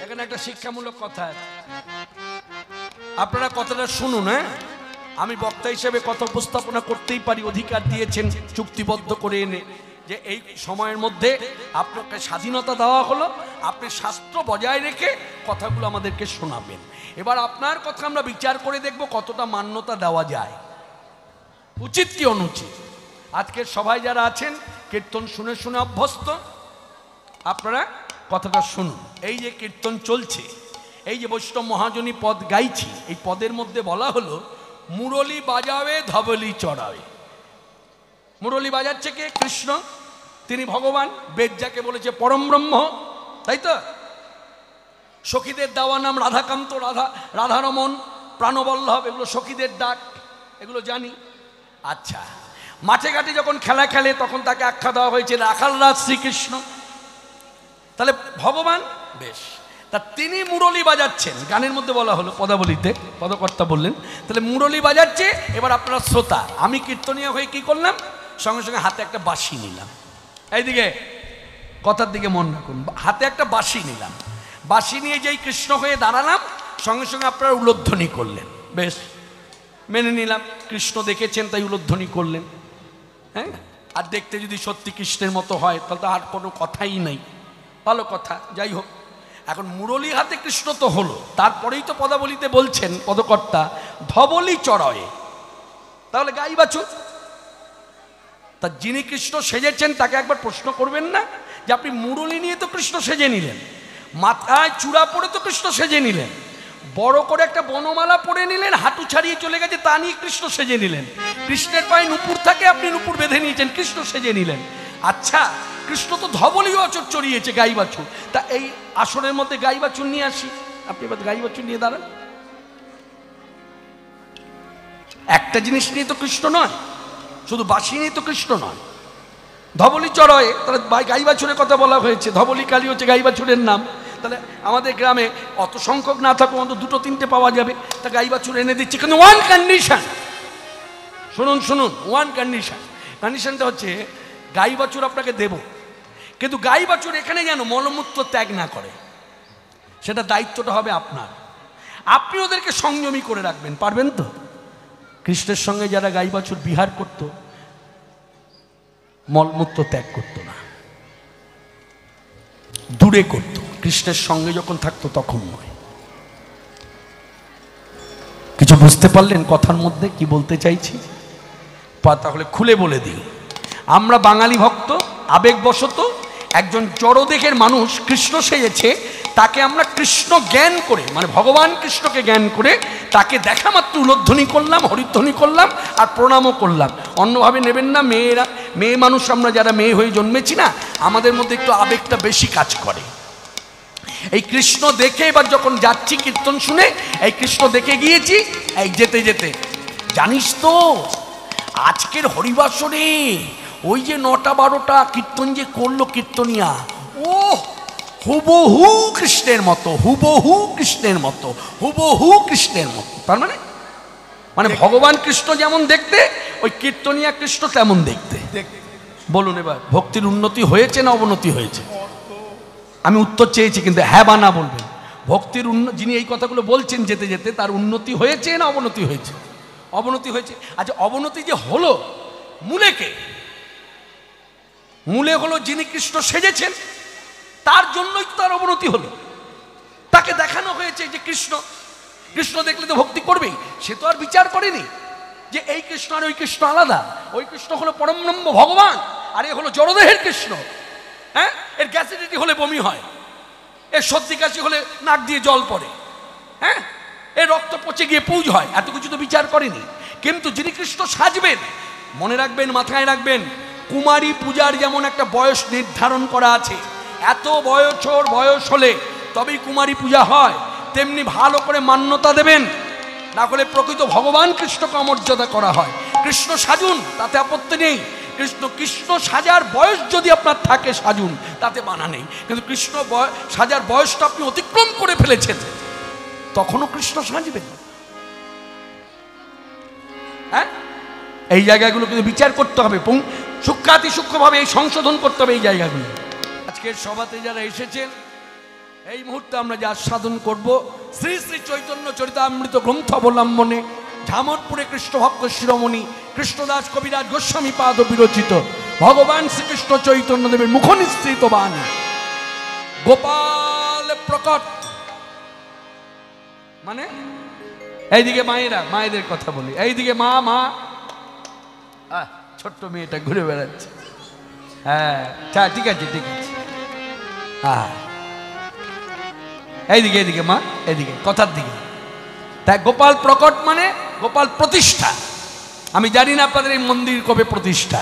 এখানে একটা শিক্ষামূলক কথা আছে, আপনারা কথাটা শুনুন। হ্যাঁ, আমি বক্তা হিসেবে কথা উপস্থাপনা করতেই পারি, অধিকার দিয়েছেন চুক্তিবদ্ধ করে এনে যে এই সময়ের মধ্যে আপনাকে স্বাধীনতা দেওয়া হলো, আপনি শাস্ত্র বজায় রেখে কথাগুলো আমাদেরকে শোনাবেন। এবার আপনার কথা আমরা বিচার করে দেখব কতটা মান্যতা দেওয়া যায়, উচিত কি অনুচিত। আজকের সবাই যারা আছেন কীর্তন শুনে শুনে অভ্যস্ত, আপনারা কথাটা শুনুন। এই যে কীর্তন চলছে, এই যে বৈষ্ণব মহাজনী পদ গাইছি, এই পদের মধ্যে বলা হলো মুরলী বাজাবে ধবলি চড়াবে। মুরলী বাজাচ্ছে কে? কৃষ্ণ, তিনি ভগবান। বেদ যাকে বলেছে পরম ব্রহ্ম, তাই তো। সখীদের দেওয়া নাম রাধাকান্ত, রাধারমন, প্রাণবল্লভ, এগুলো সখীদের ডাক, এগুলো জানি। আচ্ছা, মাঠে ঘাটে যখন খেলা খেলে তখন তাকে আখ্যা দেওয়া হয়েছে রাখাল রাজ শ্রীকৃষ্ণ, তাহলে ভগবান। বেশ, তা তিনি মুরলী বাজাচ্ছেন, গানের মধ্যে বলা হলো, পদাবলিতে পদকর্তা বললেন, তাহলে মুরলী বাজাচ্ছে। এবার আপনারা শ্রোতা, আমি কীর্তনীয় হয়ে কি করলাম, সঙ্গে সঙ্গে হাতে একটা বাঁশি নিলাম। এইদিকে কথার দিকে মন রাখুন, হাতে একটা বাঁশি নিলাম। বাঁশি নিয়ে যেই কৃষ্ণ হয়ে দাঁড়ালাম, সঙ্গে সঙ্গে আপনারা উলধ্বনি করলেন। বেশ, মেনে নিলাম, কৃষ্ণ দেখেছেন তাই উলধ্বনি করলেন। হ্যাঁ, আর দেখতে যদি সত্যি কৃষ্ণের মতো হয় তাহলে তো আর কোনো কথাই নেই, ভালো কথা। যাই হোক, এখন মুরলী হাতে কৃষ্ণ তো হলো, তারপরেই তো পদাবলিতে বলছেন পদকর্তা ধবলি চড়ায়, তাহলে গাই বাছুর। তা যিনি কৃষ্ণ সেজেছেন তাকে একবার প্রশ্ন করবেন না যে আপনি মুরলী নিয়ে তো কৃষ্ণ সেজে নিলেন, মাথায় চূড়া পরে তো কৃষ্ণ সেজে নিলেন, বড় করে একটা বনমালা পরে নিলেন, হাঁটু ছাড়িয়ে চলে গেছে তা নিয়ে কৃষ্ণ সেজে নিলেন, কৃষ্ণের পায়ে নুপুর থাকে আপনি নুপুর বেঁধে নিয়েছেন, কৃষ্ণ সেজে নিলেন। আচ্ছা, কৃষ্ণ তো ধবলি বাছুর চড়িয়েছে, গাই বাছুর। তা এই আসরের মধ্যে গাই বাছুর নিয়ে আসি, আপনি এবার গাই বাছুর নিয়ে দাঁড়ান। একটা জিনিস নিয়ে তো কৃষ্ণ নয়, শুধু বাঁশি নিয়ে তো কৃষ্ণ নয়, ধবলি চড়ায়, তাহলে গাই বাছুরের কথা বলা হয়েছে। ধবলি কালী হচ্ছে গাই বাছুরের নাম। তাহলে আমাদের গ্রামে অত সংখ্যক না থাকুক, অন্তত দুটো তিনটে পাওয়া যাবে, তা গাই বাছুর এনে দিচ্ছে, কিন্তু ওয়ান কন্ডিশন, শুনুন শুনুন, ওয়ান কন্ডিশন। কন্ডিশনটা হচ্ছে গাই বাছুর আপনাকে দেব, কিন্তু গাই বাছুর এখানে যেন মলমূত্র ত্যাগ না করে, সেটা দায়িত্বটা হবে আপনার। আপনি ওদেরকে সংযমী করে রাখবেন, পারবেন তো? কৃষ্ণের সঙ্গে যারা গাই বাছুর বিহার করত, মলমূত্র ত্যাগ করতো না, দূরে করত, কৃষ্ণের সঙ্গে যখন থাকতো তখন নয়। কিছু বুঝতে পারলেন কথার মধ্যে কি বলতে চাইছি? তাহলে খুলে বলে দিই, আমরা বাঙালি ভক্ত, আবেগবশত একজন জড়দেহের মানুষ কৃষ্ণ সেজেছে, তাকে আমরা কৃষ্ণ জ্ঞান করে, মানে ভগবান কৃষ্ণকে জ্ঞান করে তাকে দেখা মাত্র উলধ্বনি করলাম, হরিধ্বনি করলাম আর প্রণামও করলাম। অন্যভাবে নেবেন না। মেয়ে মানুষ আমরা যারা মেয়ে হয়ে জন্মেছি না, আমাদের মধ্যে একটু আবেগটা বেশি কাজ করে। এই কৃষ্ণ দেখে এবার যখন যাচ্ছি কীর্তন শুনে, এই কৃষ্ণ দেখে গিয়েছি, এই যেতে যেতে জানিস তো আজকের হরিবাসরে ওই যে 9টা 12টা কীর্তন যে করলো কীর্তনিয়া, ও হুবহু কৃষ্ণের মতো, হুবহু কৃষ্ণের মতো, হুবহু কৃষ্ণের মতো। তার মানে ভগবান কৃষ্ণ যেমন দেখতে, ওই কীর্তনিয়া কৃষ্ণ তেমন দেখতে। বলুন এবার, ভক্তির উন্নতি হয়েছে না অবনতি হয়েছে? আমি উত্তর চেয়েছি, কিন্তু হ্যাঁ বা না বলবেন। ভক্তির যিনি এই কথাগুলো বলছেন যেতে যেতে, তার উন্নতি হয়েছে না অবনতি হয়েছে? অবনতি হয়েছে। আচ্ছা, অবনতি যে হলো, মূলে কে? মূলে হলো যিনি কৃষ্ণ সেজেছেন, তার জন্যই তার অবনতি হলো। তাকে দেখানো হয়েছে যে কৃষ্ণ, কৃষ্ণ দেখলে তো ভক্তি করবেই, সে তো আর বিচার করেনি যে এই কৃষ্ণ আর ওই কৃষ্ণ আলাদা। ওই কৃষ্ণ হলো পরমব্রহ্ম ভগবান, আর এ হলো জড়দেহের কৃষ্ণ। হ্যাঁ, এর গ্যাসিডিটি হলে বমি হয়, এর সর্দি কাশি হলে নাক দিয়ে জল পড়ে, হ্যাঁ, এর রক্ত পচে গিয়ে পুজ হয়, এত কিছু তো বিচার করেনি। কিন্তু যিনি কৃষ্ণ সাজবেন, মনে রাখবেন, মাথায় রাখবেন, কুমারী পূজার যেমন একটা বয়স নির্ধারণ করা আছে, এত বয়স হলে তবেই কুমারী পূজা হয়, তেমনি ভালো করে মান্যতা দেবেন, না হলে প্রকৃত ভগবান কৃষ্ণকে অমর্যাদা করা হয়। কৃষ্ণ সাজুন, তাতে আপত্তি নেই, কৃষ্ণ সাজার বয়স যদি আপনার থাকে সাজুন, তাতে মানা নেই। কিন্তু কৃষ্ণ সাজার বয়সটা আপনি অতিক্রম করে ফেলেছেন, তখনও কৃষ্ণ সাজবেন। হ্যাঁ, এই জায়গাগুলো কিন্তু বিচার করতে হবে, সূক্ষ্মাতি সূক্ষ্মভাবে এই সংশোধন করতে হবে এই জায়গাগুলো। আজকের সভাতে যারা এসেছেন এই মুহূর্তে আমরা যে আস্বাদন করব শ্রী শ্রী চৈতন্য চরিতামৃত গ্রন্থ অবলম্বনে ঝামরপুরে কৃষ্ণভক্ত শিরোমণি কৃষ্ণদাস কবিরাজ গোস্বামী পাদ বিরচিত ভগবান শ্রীকৃষ্ণ চৈতন্যদেবের মুখ নিঃসৃত বাণী গোপাল প্রকট। মানে এইদিকে মায়েরা, মায়েদের কথা বলি, এইদিকে মা মা ছোট্ট মেয়েটা ঘুরে বেড়াচ্ছে। হ্যাঁ ঠিক আছে ঠিক আছে। এইদিকে এইদিকে মা, এইদিকে কথার দিকে। তাই গোপাল প্রকট মানে গোপাল প্রতিষ্ঠা। আমি জানি না আপনাদের এই মন্দির কবে প্রতিষ্ঠা,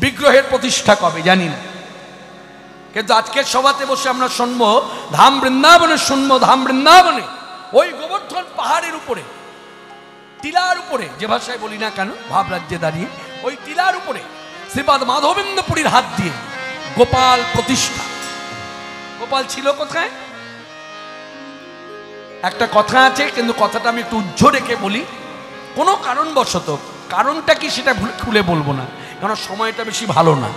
বিগ্রহের প্রতিষ্ঠা কবে জানি না, কিন্তু আজকের সভাতে বসে আমরা শুনবো ধাম বৃন্দাবনে, শুনবো ধাম বৃন্দাবনে ওই গোবর্ধন পাহাড়ের উপরে, টিলার উপরে, যে ভাষায় বলি না কেন, ভাব রাজ্যে দাঁড়িয়ে ওই টিলার উপরে শ্রীপাদ মাধবেন্দ্র পুরীর হাত দিয়ে গোপাল প্রতিষ্ঠা। গোপাল ছিল কোথায়? একটা কথা আছে, কিন্তু কথাটা আমি একটু উজ্জ্ব রেখে বলি, কোনো কারণবশত, কারণটা কি সেটা খুলে বলবো না, কারণ সময়টা বেশি ভালো না।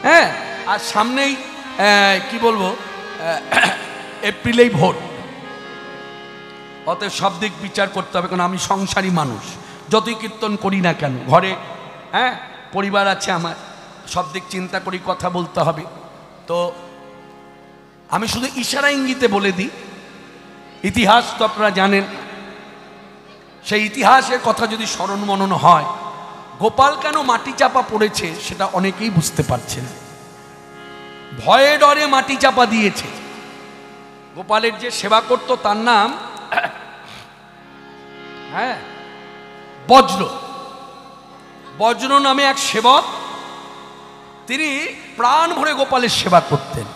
হ্যাঁ, আর সামনেই কি বলবো, এপ্রিলেই ভোট, অতএব সব দিক বিচার করতে হবে, কারণ আমি সংসারী মানুষ, যতই কীর্তন করি না কেন, ঘরে হ্যাঁ পরিবার আছে আমার, সব দিক চিন্তা করি, কথা বলতে হবে। তো আমি শুধু ইশারা ইঙ্গিতে বলে দিই, ইতিহাস তো আপনারা জানেন, সেই ইতিহাসের কথা যদি স্মরণ মনন হয়, গোপাল কেন মাটি চাপা পড়েছে সেটা অনেকেই বুঝতে পারছেন। ভয়ে ডরে মাটি চাপা দিয়েছে। গোপালের যে সেবা করত তার নাম হ্যাঁ বজ্র, বজ্র নামে এক সেবক, তিনি প্রাণ ভরে গোপালের সেবা করতেন,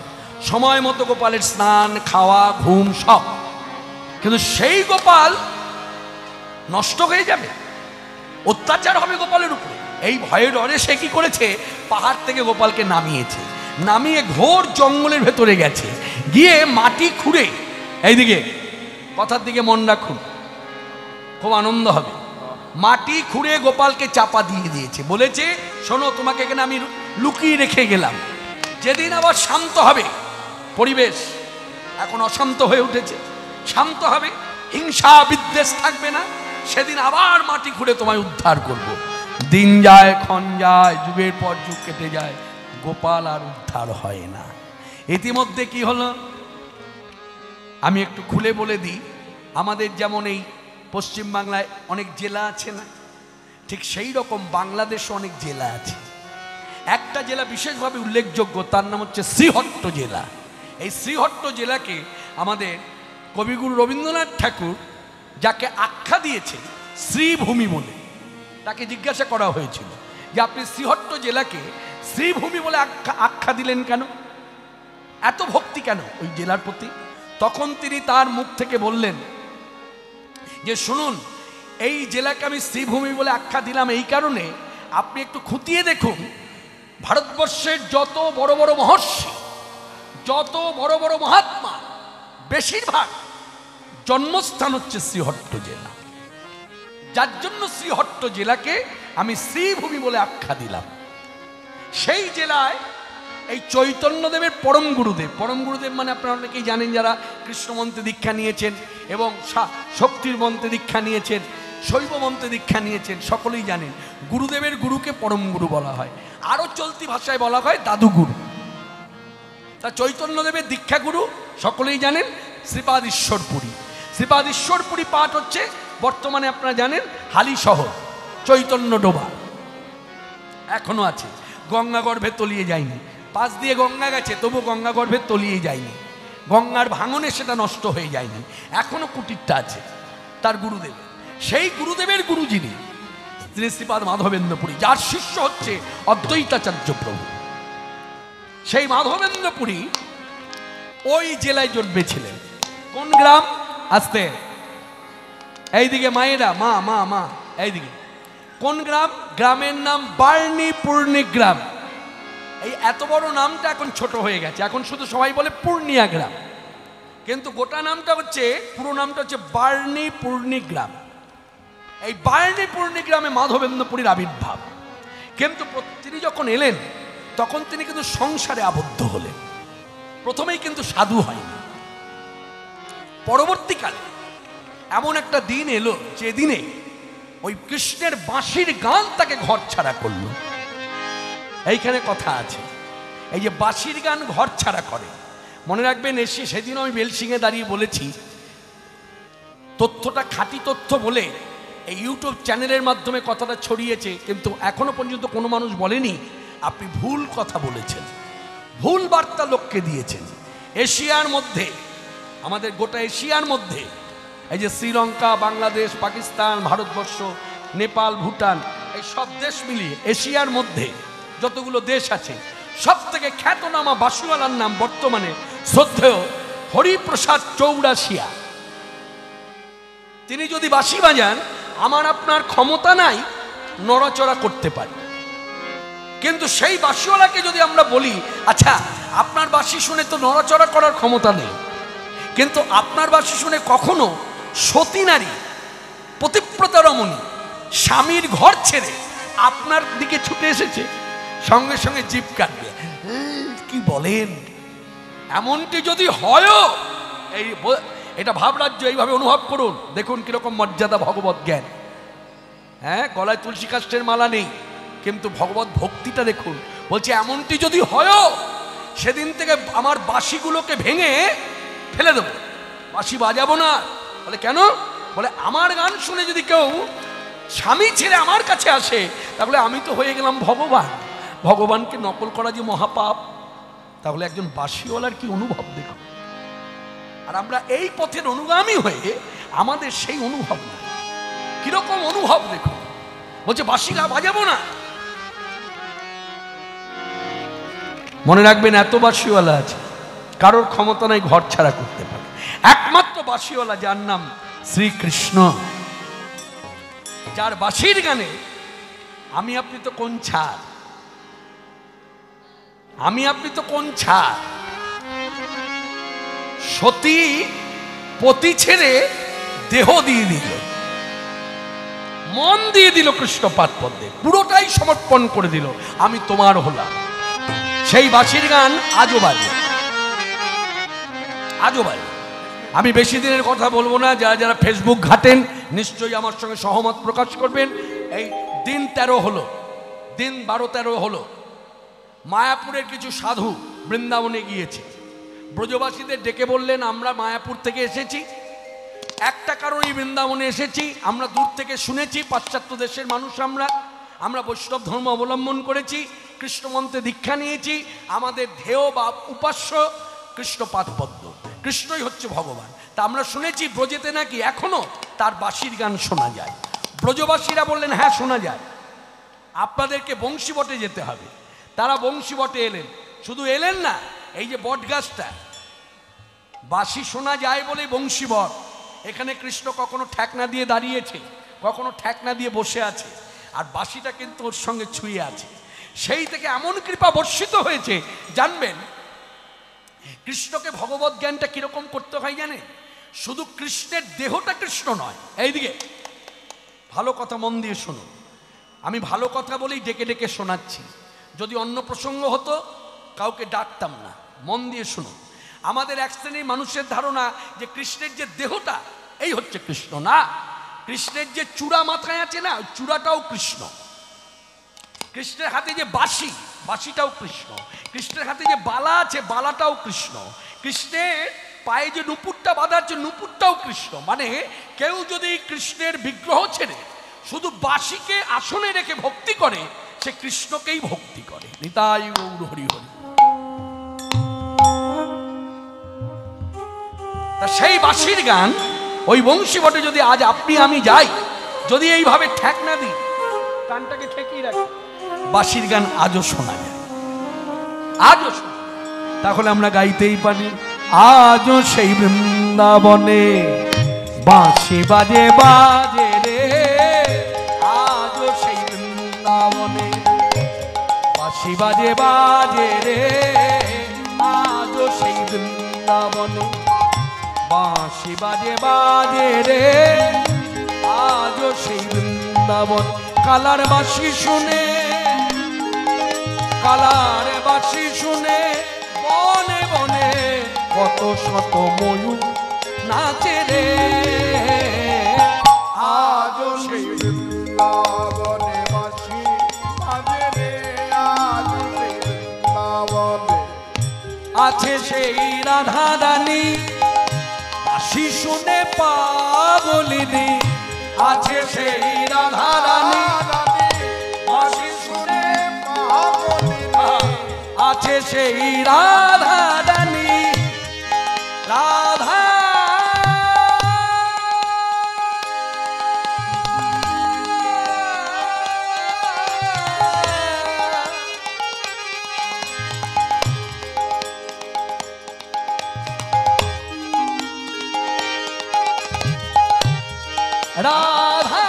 সময় মতো গোপালের স্নান খাওয়া ঘুম সব। কিন্তু সেই গোপাল নষ্ট হয়ে যাবে, অত্যাচার হবে গোপালের উপরে, এই ভয়ে ডরে সে কি করেছে, পাহাড় থেকে গোপালকে নামিয়েছে, নামিয়ে ঘোর জঙ্গলের ভেতরে গেছে, গিয়ে মাটি খুঁড়ে, এইদিকে কথার দিকে মন রাখুন, খুব আনন্দ হবে, মাটি খুঁড়ে গোপালকে চাপা দিয়ে দিয়েছে, বলেছে শোনো তোমাকে এখানে আমি লুকিয়ে রেখে গেলাম, যেদিন আবার শান্ত হবে পরিবেশ, এখন অশান্ত হয়ে উঠেছে, শান্ত হবে, হিংসা বিদ্বেষ থাকবে না, সেদিন আবার মাটি খুঁড়ে তোমায় উদ্ধার করব। দিন যায় ক্ষণ যায়, যুগের পর যুগ কেটে যায়, গোপাল আর উদ্ধার হয় না। ইতিমধ্যে কি হলো আমি একটু খুলে বলে দিই, আমাদের যেমন এই পশ্চিমবাংলায় অনেক জেলা আছে না, ঠিক সেই রকম বাংলাদেশে অনেক জেলা আছে। একটা জেলা বিশেষভাবে উল্লেখযোগ্য, তার নাম হচ্ছে শ্রীহট্ট জেলা। এই শ্রীহট্ট জেলাকে আমাদের কবিগুরু রবীন্দ্রনাথ ঠাকুর যাকে আখ্যা দিয়েছে শ্রীভূমি বলে, তাকে জিজ্ঞাসা করা হয়েছিল যে আপনি শ্রীহট্ট জেলাকে শ্রীভূমি বলে আখ্যা দিলেন কেন, এত ভক্তি কেন ওই জেলার প্রতি? তখন তিনি তার মুখ থেকে বললেন যে শুনুন, এই জেলাকে আমি শ্রীভূমি বলে আখ্যা দিলাম এই কারণে, আপনি একটু খুঁটিয়ে দেখুন, ভারতবর্ষের যত বড় বড় মহর্ষি, যত বড় বড় মহাত্মা, বেশিরভাগ জন্মস্থান হচ্ছে শ্রীহট্ট জেলা, যার জন্য শ্রীহট্ট জেলাকে আমি শ্রীভূমি বলে আখ্যা দিলাম। সেই জেলায় এই চৈতন্যদেবের পরম গুরুদেব, পরম গুরুদেব মানে আপনারা অনেকেই জানেন যারা কৃষ্ণ মন্ত্রে দীক্ষা নিয়েছেন এবং শক্তির মন্ত্রে দীক্ষা নিয়েছেন, শৈব মন্ত্রে দীক্ষা নিয়েছেন, সকলেই জানেন গুরুদেবের গুরুকে পরম গুরু বলা হয়, আরও চলতি ভাষায় বলা হয় দাদু গুরু। তা চৈতন্যদেবের দীক্ষা গুরু সকলেই জানেন শ্রীপাদ ঈশ্বরপুরী। শ্রীপাদ ঈশ্বরপুরী পাঠ হচ্ছে বর্তমানে আপনারা জানেন হালি শহর, চৈতন্য ডোবা এখনো আছে, গঙ্গা গর্ভে তলিয়ে যায়নি, পাশ দিয়ে গঙ্গা গেছে তবু গঙ্গা গর্ভে তলিয়ে যায়নি, গঙ্গার ভাঙনে সেটা নষ্ট হয়ে যায়নি, এখনো কুটিরটা আছে তার গুরুদেব। সেই গুরুদেবের গুরু যিনি শ্রীপাদ মাধবেন্দ্র পুরী, যার শিষ্য হচ্ছে অদ্বৈতাচার্য প্রভু, সেই মাধবেন্দ্র পুরী ওই জেলায় জন্মেছিলেন। কোন গ্রাম? আসতে এইদিকে মায়েরা, মা মা মা এইদিকে, কোন গ্রাম? গ্রামের নাম বার্নি পূর্ণি গ্রাম। এই এত বড় নামটা এখন ছোট হয়ে গেছে, এখন শুধু সবাই বলে পূর্ণিয়া গ্রাম, কিন্তু গোটা নামটা হচ্ছে, পুরো নামটা হচ্ছে বার্নি পূর্ণি গ্রাম। এই বার্নি পূর্ণি গ্রামে মাধবেন্দ্র পুরীর আবির্ভাব। কিন্তু তিনি যখন এলেন তখন তিনি কিন্তু সংসারে আবদ্ধ হলেন, প্রথমেই কিন্তু সাধু হয়নি, পরবর্তীকালে এমন একটা দিন এলো যে দিনে ওই কৃষ্ণের বাঁশির গান তাকে ঘর ছাড়া করলো। এইখানে কথা আছে, এই যে বাঁশির গান ঘর ছাড়া করে, মনে রাখবেন। এসে সেদিন আমি বেলসিংয়ে দাঁড়িয়ে বলেছি, তথ্যটা খাঁটি তথ্য বলে এই ইউটিউব চ্যানেলের মাধ্যমে কথাটা ছড়িয়েছে, কিন্তু এখনো পর্যন্ত কোনো মানুষ বলেনি আপনি ভুল কথা বলেছেন, ভুল বার্তা লোককে দিয়েছেন। এশিয়ার মধ্যে, আমাদের গোটা এশিয়ার মধ্যে, এই যে শ্রীলঙ্কা, বাংলাদেশ, পাকিস্তান, ভারতবর্ষ, নেপাল, ভুটান, এই সব দেশ মিলিয়ে এশিয়ার মধ্যে যতগুলো দেশ আছে, সব থেকে খ্যাতনামা বাঁশিওয়ালার নাম বর্তমানে শ্রদ্ধেয় হরিপ্রসাদ চৌরাশিয়া। তিনি যদি বাঁশি বাজান, আমার আপনার ক্ষমতা নাই নড়াচড়া করতে পারি, কিন্তু সেই বাঁশিওয়ালাকে যদি আমরা বলি, আচ্ছা আপনার বাঁশি শুনে তো নড়াচড়া করার ক্ষমতা নেই, কিন্তু আপনার বাঁশি শুনে কখনো সতী নারী, পতিব্রতা রমণী স্বামীর ঘর ছেড়ে আপনার দিকে ছুটে এসেছে, সঙ্গে সঙ্গে জিভ কাটবে, কি বলেন? এমনটি যদি হয়ও, এই এটা ভাবরাজ্য, এইভাবে অনুভব করুন, দেখুন কিরকম মর্যাদা ভগবত জ্ঞান। হ্যাঁ, গলায় তুলসী কাষ্ঠের মালা নেই, কিন্তু ভগবত ভক্তিটা দেখুন। বলছে এমনটি যদি হয়ও, সেদিন থেকে আমার বাঁশিগুলোকে ভেঙে ফেলে দেবো, বাঁশি বাজাবো না। বলে কেন? বলে আমার গান শুনে যদি কেউ স্বামী ছেড়ে আমার কাছে আসে, তাহলে আমি তো হয়ে গেলাম ভগবান। ভগবানকে নকল করা যে মহাপাপ, তাহলে একজন বাঁশিওয়ালার কি অনুভব দেখো। আর আমরা এই পথের অনুগামী হয়ে আমাদের সেই অনুভব না, কিরকম অনুভব দেখো। বলছে বাঁশি বাজাবো না। মনে রাখবেন, এত বাঁশিওয়ালা আছে, কারোর ক্ষমতা নাই ঘর ছাড়া করতে পারে। একমাত্র বাঁশিওয়ালা যার নাম শ্রীকৃষ্ণ, যার বাঁশির গানে আমি আপনি তো কোন ছাড়, আমি আপনি তো কোন ছাড়। সতী পতি ছেড়ে দেহ দিয়ে দিল, মন দিয়ে দিল কৃষ্ণ পাদপদ্মে, পুরোটাই সমর্পণ করে দিল, আমি তোমার হলাম। সেই বাঁশির গান আজও বাজে, আজও বাজে। আমি বেশি দিনের কথা বলবো না, যারা যারা ফেসবুক ঘাটেন নিশ্চয়ই আমার সঙ্গে সহমত প্রকাশ করবেন। এই দিন 13 হলো, দিন 12-13 হলো, মায়াপুরের কিছু সাধু বৃন্দাবনে গিয়েছে। ব্রজবাসীদের ডেকে বললেন, আমরা মায়াপুর থেকে এসেছি, একটা কারণেই বৃন্দাবনে এসেছি, আমরা দূর থেকে শুনেছি পাশ্চাত্য দেশের মানুষ, আমরা বৈষ্ণব ধর্ম অবলম্বন করেছি, কৃষ্ণ মন্ত্রে দীক্ষা নিয়েছি, আমাদের ধ্যেয় বা উপাস্য কৃষ্ণপাদপদ্ম, কৃষ্ণই হচ্ছে ভগবান। তা আমরা শুনেছি ব্রজেতে নাকি এখনো তার বাঁশির গান শোনা যায়। ব্রজবাসীরা বললেন, হ্যাঁ শোনা যায়, আপনাদেরকে বংশীবটে যেতে হবে। তারা বংশীবটে এলেন, শুধু এলেন না, এই যে বট গাছটা, বাঁশি শোনা যায় বলে বংশীবট, এখানে কৃষ্ণ কখনো ঠ্যাকনা দিয়ে দাঁড়িয়েছে, কখনো ঠ্যাকনা দিয়ে বসে আছে, আর বাঁশিটা কিন্তু ওর সঙ্গে ছুঁয়ে আছে। সেই থেকে এমন কৃপা বর্ষিত হয়েছে, জানবেন কৃষ্ণকে ভগবত জ্ঞানটা কিরকম করতে হয় জানে? শুধু কৃষ্ণের দেহটা কৃষ্ণ নয়। এইদিকে ভালো কথা মন দিয়ে শুনুন, আমি ভালো কথা বলেই ডেকে ডেকে শোনাচ্ছি, যদি অন্য প্রসঙ্গ হতো কাউকে ডাকতাম না। মন দিয়ে শুনুন। আমাদের এক শ্রেণীর মানুষের ধারণা যে কৃষ্ণের যে দেহটা এই হচ্ছে কৃষ্ণ, না। কৃষ্ণের যে চূড়া মাথায় আছে না, ওই চূড়াটাও কৃষ্ণ। কৃষ্ণের হাতে যে বাঁশি, বাঁশিটাও কৃষ্ণ। কৃষ্ণের হাতে যে বালা আছে, বালাটাও কৃষ্ণ। কৃষ্ণের পায়ে যে নুপুরটা বাঁধা আছে, নুপুরটাও কৃষ্ণ। মানে কেউ যদি কৃষ্ণের বিগ্রহ ছেড়ে শুধু বাঁশিকে আসনে রেখে ভক্তি করে, সে কৃষ্ণকেই ভক্তি করে। নিতাই গৌর হরি হরি। তা সেই বাঁশির গান, ওই বংশীবটে যদি আজ আপনি আমি যাই, যদি এইভাবে ঠেক না দিই, কানটাকে ঠেকিয়ে রাখি, বাঁশির গান আজও শোনা যায়, আজও শোনা। তাহলে আমরা গাইতেই পারি, আজও সেই বৃন্দাবনে বাঁশি বাজে বাজে রে, আজও সেই বৃন্দাবনে বাঁশি বাজে বাজে রে, আজও সেই বৃন্দাবনে বাঁশি বাজে বাজে রে, আজও সেই বৃন্দাবন। কালার বাঁশি শুনে, কালার বাঁশি শুনে বনে বনে কত শত ময়ূর নাচে রে আজ সেই বৃন্দাবনে বাসি বাজে রে আজ সেই বৃন্দাবনে আছে সেই রাধা রানী বাঁশি শুনে পাগলিনী আছে সেই রাধা রানী বাঁশি শুনে আছে সেই রাধা রানী রাধা রাধা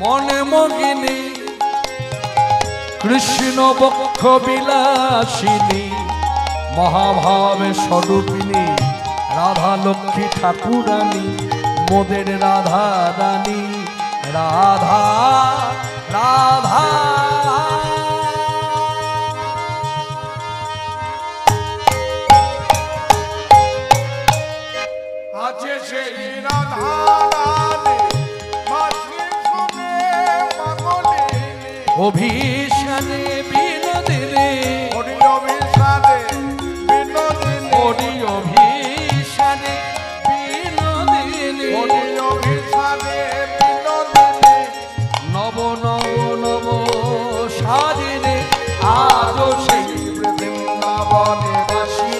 মনে মগিনী কৃষ্ণ বক্ষ বিলাসিনী মহাভাবে স্বরূপিনী রাধা লক্ষ্মী ঠাকুরানী মোদের রাধা রানী রাধা রাধা আছে সেই রাধা রানী বাঁশি শুনে পাগলিনী অভিশানে বিনোদিনী হরি অভিসারে বিনোদিনী হরি অভিশানে বিনোদিনী হরি অভিসারে বিনোদিনী নব নব নব সাজিনে আজ সেই বৃন্দাবনে বাসি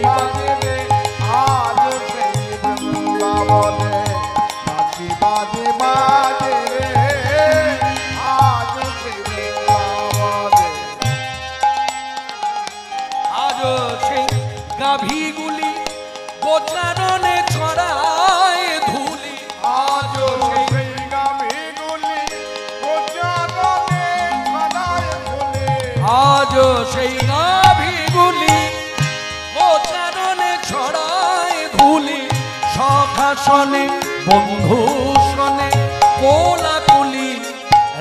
বাজে রে আজ সেই বৃন্দাবনে বাসি বাজে বাজে রে আজ সেই বৃন্দাবনে আজ সেই গাভীগুলি গোচারণে ছড়ায় ধুলি আজ সেই গাভীগুলি গোচারণে ছড়ায় ধুলি আজ সেই গাভীগুলি গোচারণে ছড়ায় ধুলি সখাসনে বন্ধু শনে কোলাকুলি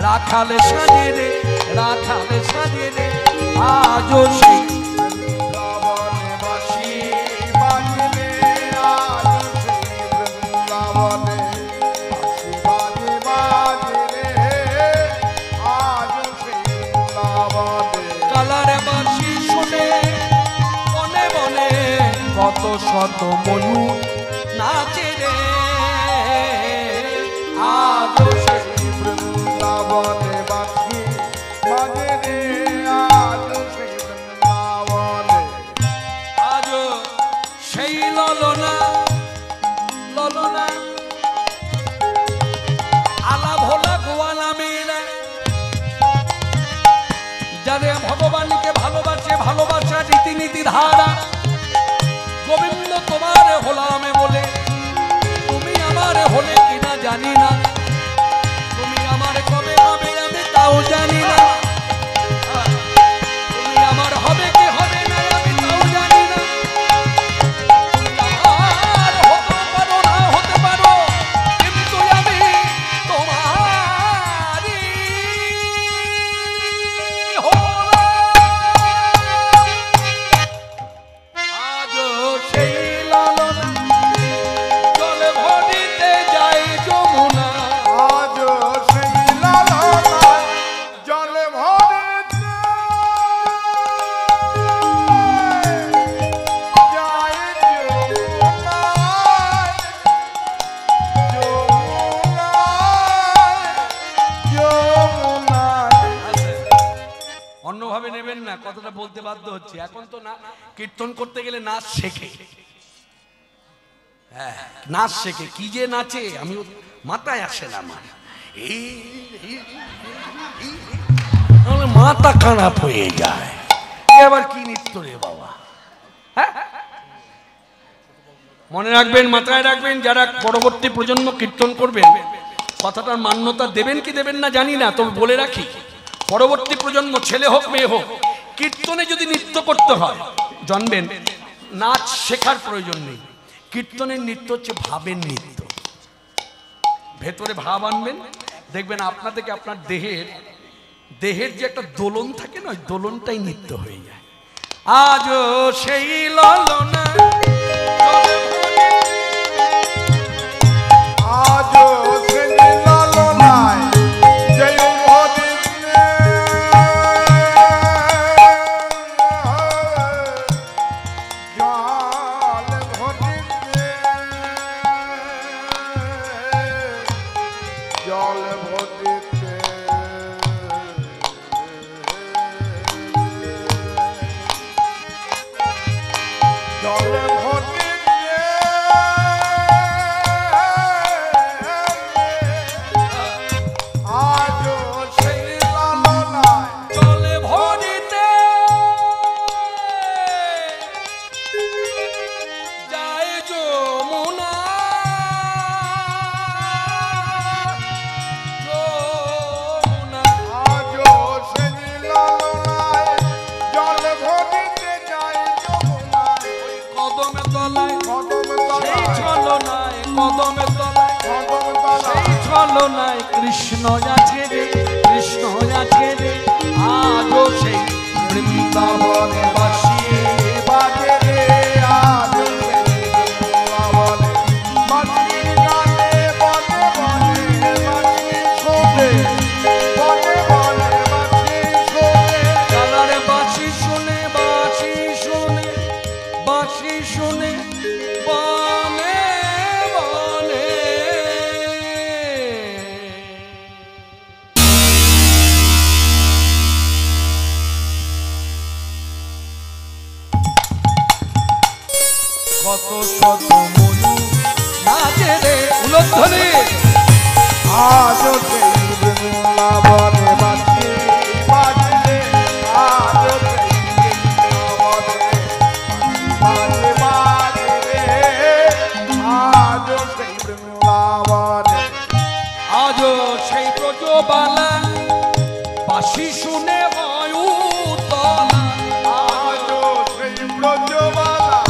রাখালে সাজে রে রাখালে সাজে রে আজ সেই বৃন্দাবনে বাসি বাজে রে আজ সেই বৃন্দাবনে বাসি বাজে বাজে রে আজ সেই বৃন্দাবনে কালার বাঁশি শুনে বনে বনে কত শত ময়ূর নাচে রে আজ সেই বৃন্দাবনে বাসি বাজে রে আজ সেই বৃন্দাবনে আজ সেই ললনা ললনা আলা ভোলা গোয়ালা মেয়েরা যাদের ভগবানকে ভালোবাসে ভালোবাসা রীতিনীতি ধারা গোবিন্দ তোমার হলামে বলে তুমি আমার হলে কিনা জানি না তুমি আমার কবে হবে আমি তাও জানি না তুমি আমার হবে কি হবে না আমি তাও জানি না আর হতে পারো না হতে পারো কিন্তু আমি তোমারই আজ সেই লালনা জলে ভরিতে যাই যমুনা আজ সেই লালনা জলে ভরিতে যায় যমুনায়, যমুনায়, যমুনায়। অন্যভাবে নেবেন না, কথাটা বলতে বাধ্য হচ্ছে। এখন তো না কীর্তন করতে গেলে নাচ শেখে, হ্যাঁ নাচ শেখে, কি যে নাচে আমি মাথায় আসে না আমার। এই মাথা খারাপ হয়ে যায়। এবার কি নৃত্য রে বাবা, হ্যাঁ? মনে রাখবেন, মাথায় রাখবেন, যারা পরবর্তী প্রজন্ম কীর্তন করবেন, কথাটার মান্যতা দেবেন কি দেবেন না জানি না, তবে বলে রাখি, পরবর্তী প্রজন্ম ছেলে হোক মেয়ে হোক, কীর্তনে যদি নৃত্য করতে হয় জানবেন, নাচ শেখার প্রয়োজন নেই। কীর্তনের নৃত্য হচ্ছে ভাবের নৃত্য। ভেতরে ভাব আনবেন, দেখবেন আপনা থেকে আপনার দেহের যে একটা দোলন থাকে না, ওই দোলনটাই নৃত্য হয়ে যায়। আজও সেই ললনা, আজও সেই লালনায় জয় ভজিতে জল ভজিতে জল ভজিতে জল ভজিতে আজও সেই লালনায় চলে ভরিতে যায় যমুনা, যমুনা। আজও সেই লালনায় জল ভরিতে যায় যমুনায় কদমে তলায় কদম সেই তলায় ছলনায়, কদমে তলায় কদম সেই তলায় ছলনায় কৃষ্ণ আছে রে, কৃষ্ণ আছে রে। আজও সেই বৃন্দাবনে বাসি, বাজে রে আজও সেই বৃন্দাবনে বাঁশির গানে বনে বনে বাঁশি শোনে বনে বনে বাঁশি শোনে কালারে বাঁশি শুনে, বাঁশি শুনে, বাঁশি শুনে বনে বনে। কত শত ময়ূর নাচে রে, উলধ্বনি। আজও সেই বৃন্দাবনে বাঁশি বাজে রে আজও সেই বৃন্দাবনে বাঁশি বাজে রে আজও সেই বৃন্দাবনে আজও সেই ব্রজবালা বাঁশি শুনে হয় উতলা। আজও সেই ব্রজবালা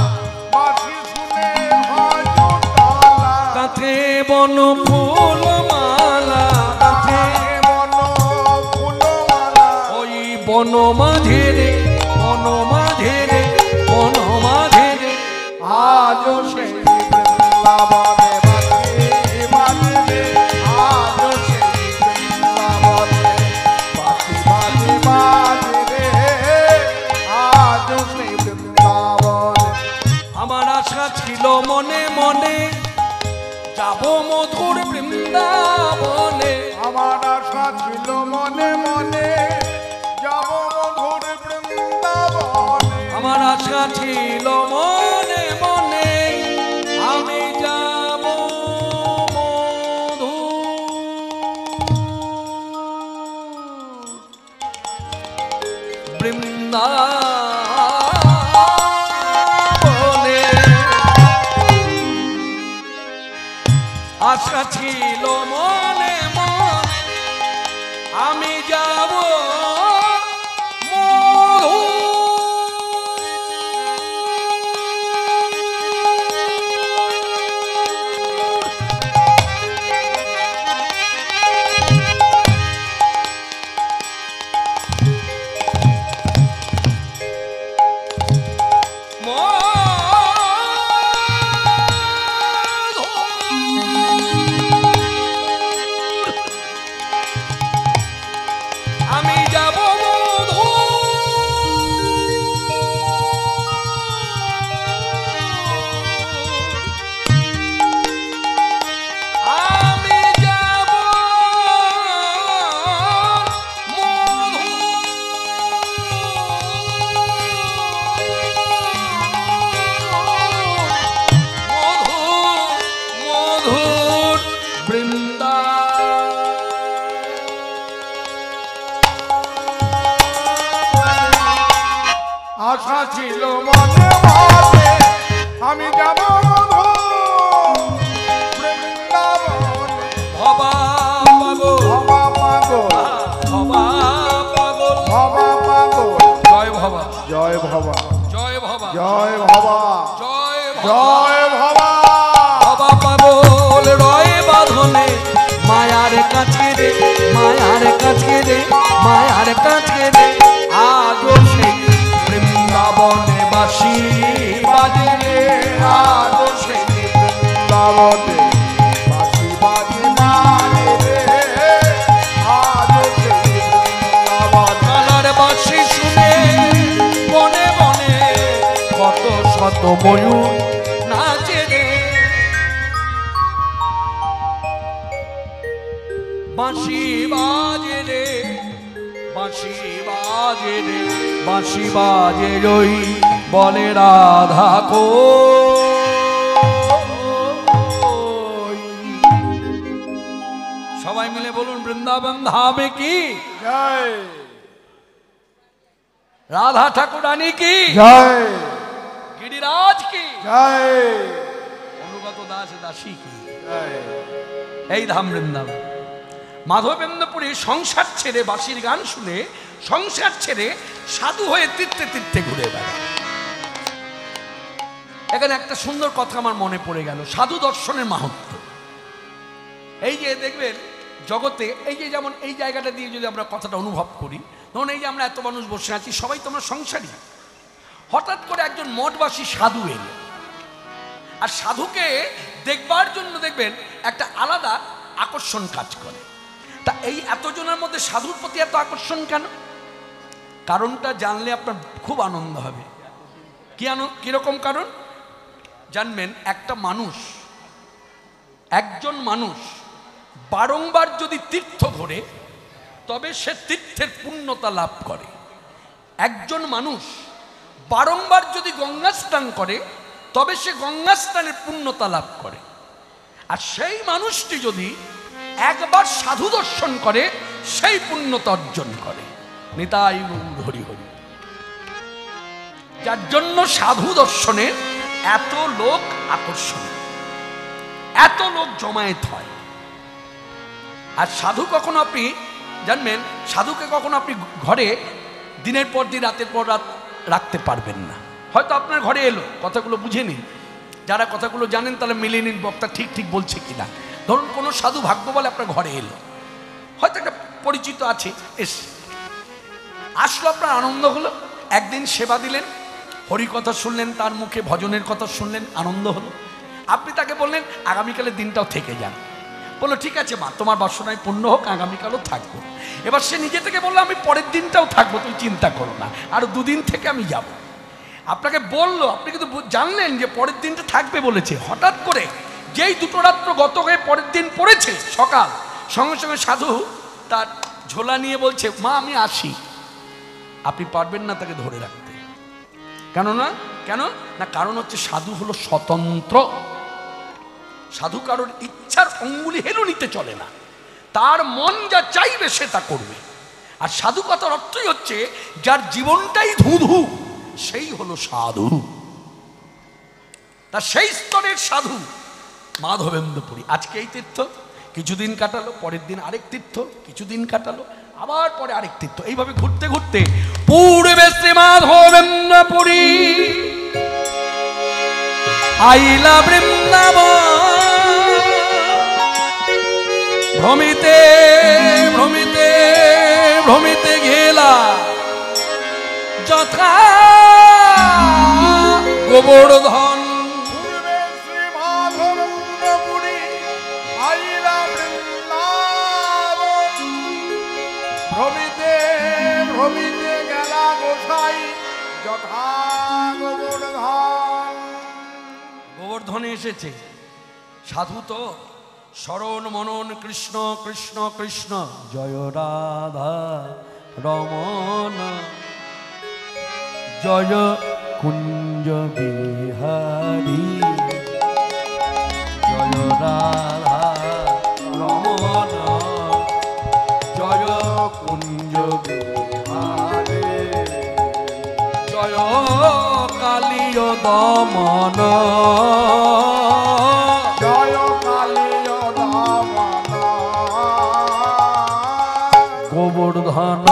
বাঁশি শুনে হয় উতলা কাঁথে বন ফুলমালা, কাঁথে মন ফুলমালা ওই বন মাঝে রে, বন মাঝে রে, বন মাঝে রে। আজও সেই বৃন্দাবনে বাঁশি বাজে রে আজও সেই বৃন্দাবনে বাঁশি বাজে রে আজও সেই বৃন্দাবনে আমার আশা ছিল মনে মনে, যাব মধুর বৃন্দাবনে। আমার আশা ছিল মনে মনে যাব মধুর বৃন্দাবনে আমার আশা ছিল মনে মনে, আমি যাব মধুর বৃন্দাবনে। আশা ছিল মনে মনে, আমি যাব আশা ছিল মনে মনে আমি যাব মধুর বৃন্দাবনে। ভবা পাগল ভবা পাগল ভবা পাগল ভবা পাগল জয় ভবা জয় ভবা জয় ভবা জয় ভবা জয় জয় ভবা ভবা পাগল রয় বাঁধনে মায়ার কাছে রে মায়ার কাছে রে মায়ার কাছে রে আজও সেই বৃন্দাবনে বাসি বাজে রে আজও সেই বৃন্দাবনে বাঁশি বাজে মানে রে আজ সেই বৃন্দাবনে। কালার বাঁশি শুনে বনে বনে কত শত ময়ূর নাচে রে বাঁশি বাজে রে বাঁশি বাজে রে বাঁশি বাজে রই বলে রাধা কো সবাই মিলে বলুন বৃন্দাবন ধামে কি জয় রাধা ঠাকুরানী কি জয় গিরিরাজ কি জয় অনুগত দাস দাসী কি জয়। এই ধাম বৃন্দাবন মাধবেন্দ্রপুরে সংসার ছেড়ে বাঁশির গান শুনে সংসার ছেড়ে সাধু হয়ে তীর্থে তীর্থে ঘুরে বেড়ায়। এখানে একটা সুন্দর কথা আমার মনে পড়ে গেল, সাধু দর্শনের মাহাত্ম্য। এই যে দেখবেন জগতে এই যে যেমন এই জায়গাটা দিয়ে যদি আমরা কথাটা অনুভব করি, ধরুন এই যে আমরা এত মানুষ বসে আছি সবাই তো আমরা সংসারী। হঠাৎ করে একজন মঠবাসী সাধু এলো, আর সাধুকে দেখবার জন্য দেখবেন একটা আলাদা আকর্ষণ কাজ করে। তা এই এতজনের মধ্যে সাধুর প্রতি এত আকর্ষণ কেন? কারণটা জানলে আপনার খুব আনন্দ হবে। কিরকম কারণ জানবেন? একটা মানুষ, একজন মানুষ বারংবার যদি তীর্থ ধরে তবে সে তীর্থের পুণ্যতা লাভ করে। একজন মানুষ বারংবার যদি গঙ্গা স্নান করে তবে সে গঙ্গা স্নানের পুণ্যতা লাভ করে। আর সেই মানুষটি যদি একবার সাধু দর্শন করে সেই পুণ্যতা অর্জন করে। নিতাই গৌর হরি হরি। যার জন্য সাধু দর্শনে এত লোক আকর্ষণ, এত লোক জমায়েত হয়। আর সাধু কখনো আপনি জানবেন, সাধুকে কখনো আপনি ঘরে দিনের পর দিন রাতের পর রাত রাখতে পারবেন না। হয়তো আপনার ঘরে এলো, কথাগুলো বুঝে নিন, যারা কথাগুলো জানেন তাহলে মিলিয়ে নিন বক্তা ঠিক ঠিক বলছে কিনা। ধরুন কোনো সাধু ভাগ্য বলে আপনার ঘরে এলো, হয়তো একটা পরিচিত আছে, আসলো, আপনার আনন্দ হলো, একদিন সেবা দিলেন, হরি কথা শুনলেন, তার মুখে ভজনের কথা শুনলেন, আনন্দ হলো। আপনি তাকে বললেন আগামীকালের দিনটাও থেকে যান। বললো ঠিক আছে মা, তোমার বাসনায় পূর্ণ হোক, আগামীকালও থাকবো। এবার সে নিজে থেকে বললো আমি পরের দিনটাও থাকবো, তুমি চিন্তা করো না, আর দুদিন থেকে আমি যাব। আপনাকে বললো, আপনি কিন্তু জানলেন যে পরের দিনটা থাকবে বলেছে। হঠাৎ করে যেই দুটো রাত্র গত হয়ে পরের দিন পড়েছে সকাল, সঙ্গে সঙ্গে সাধু তার ঝোলা নিয়ে বলছে মা আমি আসি। আপনি পারবেন না তাকে ধরে রাখতে। কেন না কারণ হচ্ছে সাধু হলো স্বতন্ত্র। সাধু কারোর ইচ্ছার অঙ্গুলি হেলু নিতে চলে না, তার মন যা চাইবে সে তা করবে। আর সাধু কথার অর্থই হচ্ছে যার জীবনটাই ধুধু, সেই হলো সাধু। তা সেই স্তরের সাধু মাধবেন্দ্রপুরী। আজকে এই তীর্থ, কিছুদিন কাটালো, পরের দিন আরেক তীর্থ, কিছুদিন কাটালো, আবার পরে আরেক তীর্থ, এইভাবে ঘুরতে ঘুরতে পূর্বে শ্রী মাধবেন্দ্রপুরী আইলা বৃন্দাবন। ভ্রমিতে ভ্রমিতে ভ্রমিতে গেলা যথা গোবর্ধন। পূর্বে শ্রী মাধবেন্দ্রপুরী আইলা বৃন্দাবন। ভ্রমিতে ভ্রমিতে গেলা গোসাই যথা গোবর্ধন। গোবর্ধনে এসেছে সাধু তো শরণ মনন কৃষ্ণ কৃষ্ণ কৃষ্ণ জয় রাধা রমন জয় কুঞ্জ বিহারী জয় রাধা রমন জয় কুঞ্জ বিহারী জয় জয় কালীয় দমন জয় কালীয় দমন গোবর্ধন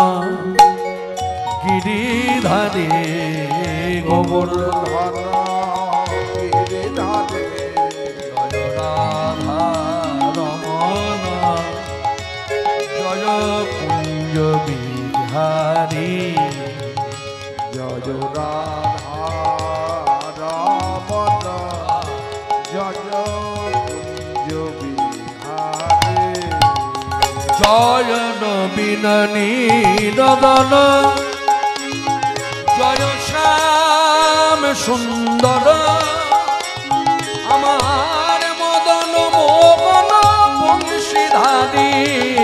গিরিধারে গোবর্ধন গিরিধারে জয় রাধা রমন জয় কুঞ্জ বিহারী জয় রাধা রমন জয় কুঞ্জ বিহারে জয় নবীন নীরদন জয় শ্যাম সুন্দর আমার মদন মোহন বংশীধারী